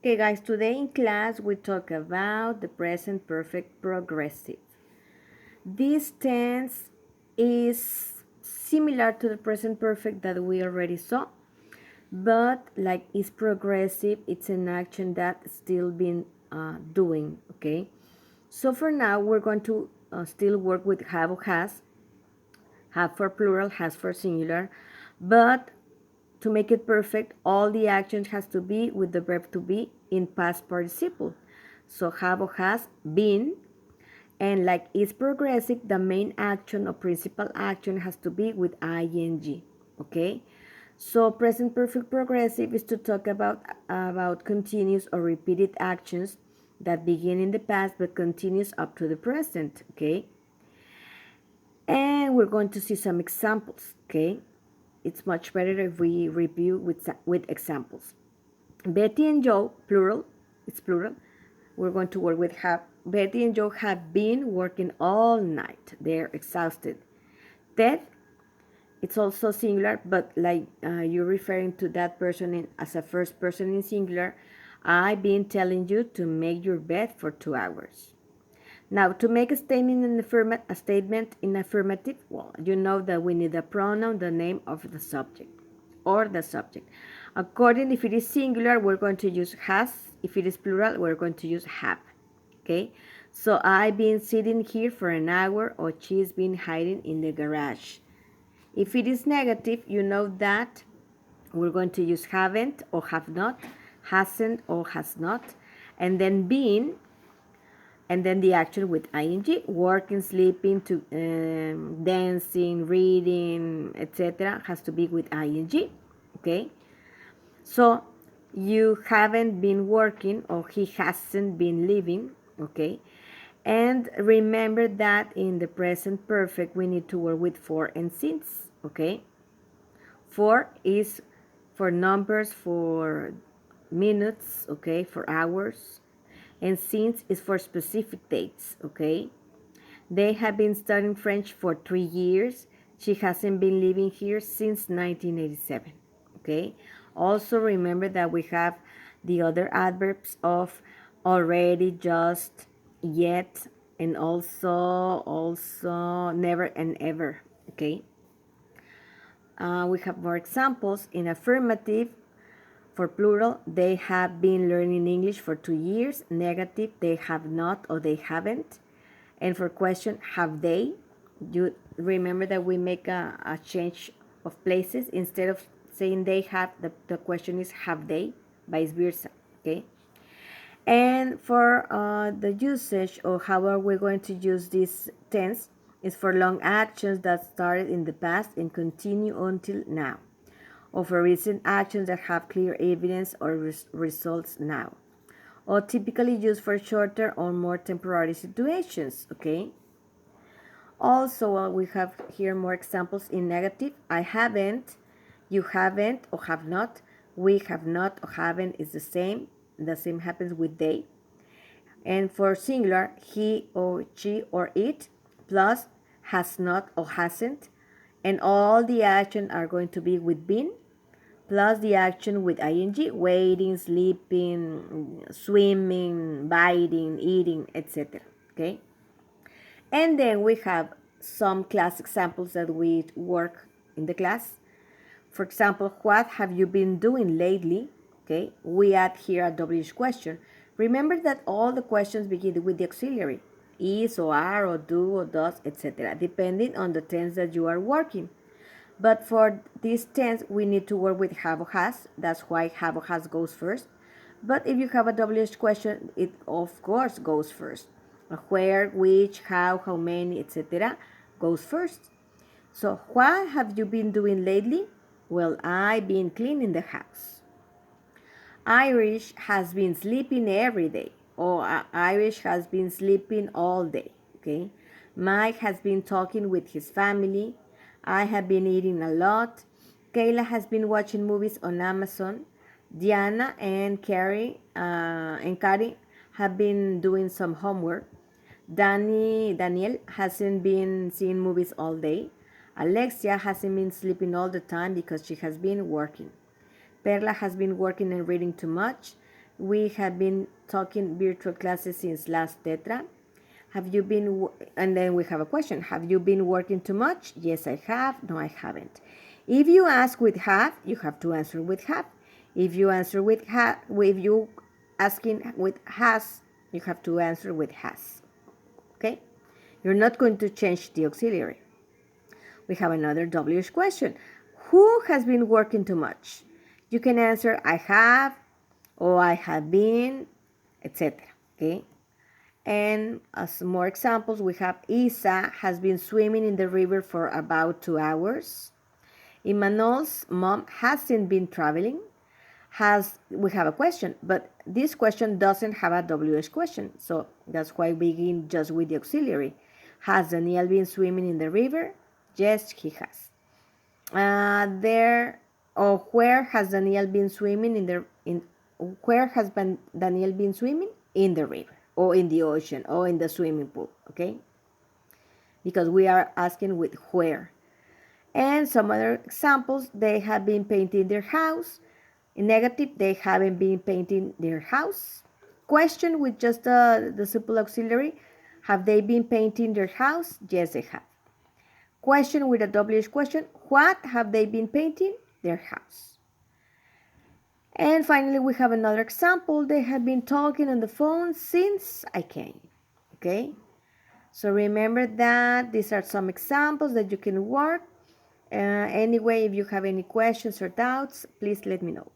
Okay, guys, today in class we talk about the present perfect progressive. This tense is similar to the present perfect that we already saw, but like it's progressive, it's an action that's still been doing. Okay, so for now we're going to still work with have or has, have for plural, has for singular, but to make it perfect, all the action has to be with the verb to be in past participle. So have or has been, and like it's progressive, the main action or principal action has to be with ing. Okay? So present perfect progressive is to talk about continuous or repeated actions that begin in the past but continues up to the present. Okay? And we're going to see some examples. Okay? It's much better if we review with examples. Betty and Joe, plural, it's plural. We're going to work with have. Betty and Joe have been working all night. They're exhausted. Ted, it's also singular, but like you're referring to that person as a first person in singular. I've been telling you to make your bed for 2 hours. Now, to make a statement in affirmative, well, you know that we need a pronoun, the name of the subject, or the subject. According, if it is singular, we're going to use has. If it is plural, we're going to use have. Okay? So, I've been sitting here for an hour, or she's been hiding in the garage. If it is negative, you know that we're going to use haven't or have not, hasn't or has not, and then been, and then the action with ing, working, sleeping, to dancing, reading, etc. has to be with ing. Okay, so you haven't been working or he hasn't been living. Okay, and remember that in the present perfect we need to work with for and since. Okay, for is for numbers, for minutes, okay, for hours, and since is for specific dates. Okay, they have been studying French for 3 years. She hasn't been living here since 1987. Okay, also remember that we have the other adverbs of already, just, yet, and also never and ever. Okay, we have more examples. In affirmative, for plural, they have been learning English for 2 years. Negative, they have not or they haven't. And for question, have they? You remember that we make a change of places. Instead of saying they have, the question is have they, vice versa. Okay. And for the usage, or how are we going to use this tense, is for long actions that started in the past and continue until now, or for recent actions that have clear evidence or results now, or typically used for shorter or more temporary situations. Okay. Also, we have here more examples in negative. I haven't, you haven't or have not, we have not or haven't is the same. The same happens with they. And for singular, he or she or it, plus has not or hasn't. And all the action are going to be with been, plus the action with ing, waiting, sleeping, swimming, biting, eating, etc. Okay? And then we have some class examples that we work in the class. For example, what have you been doing lately? Okay, we add here a WH question. Remember that all the questions begin with the auxiliary, is or are or do or does, etc., depending on the tense that you are working. But for this tense, we need to work with have or has. That's why have or has goes first. But if you have a WH question, it of course goes first. Where, which, how many, etc. goes first. So, what have you been doing lately? Well, I've been cleaning the house. Irish has been sleeping every day. Or Irish has been sleeping all day. Okay. Mike has been talking with his family. I have been eating a lot. Kayla has been watching movies on Amazon. Diana and Carrie have been doing some homework. Daniel hasn't been seeing movies all day. Alexia hasn't been sleeping all the time because she has been working. Perla has been working and reading too much. We have been talking virtual classes since last tetra. Have you been, and then we have a question. Have you been working too much? Yes, I have. No, I haven't. If you ask with have, you have to answer with have. If you answer with have, if you asking with has, you have to answer with has. Okay? You're not going to change the auxiliary. We have another WH question. Who has been working too much? You can answer I have, or I have been, etc. Okay? And as more examples, we have Isa has been swimming in the river for about 2 hours. Imanol's mom hasn't been traveling. We have a question, but this question doesn't have a WH question, so that's why we begin just with the auxiliary. Has Daniel been swimming in the river? Yes, he has. Where has Daniel been swimming Daniel been swimming? In the river, or in the ocean, or in the swimming pool, okay? Because we are asking with where. And some other examples, they have been painting their house. In negative, they haven't been painting their house. Question with just the simple auxiliary, have they been painting their house? Yes, they have. Question with a WH question, what have they been painting? Their house. And finally, we have another example. They have been talking on the phone since I came. Okay? So remember that these are some examples that you can work. Anyway, if you have any questions or doubts, please let me know.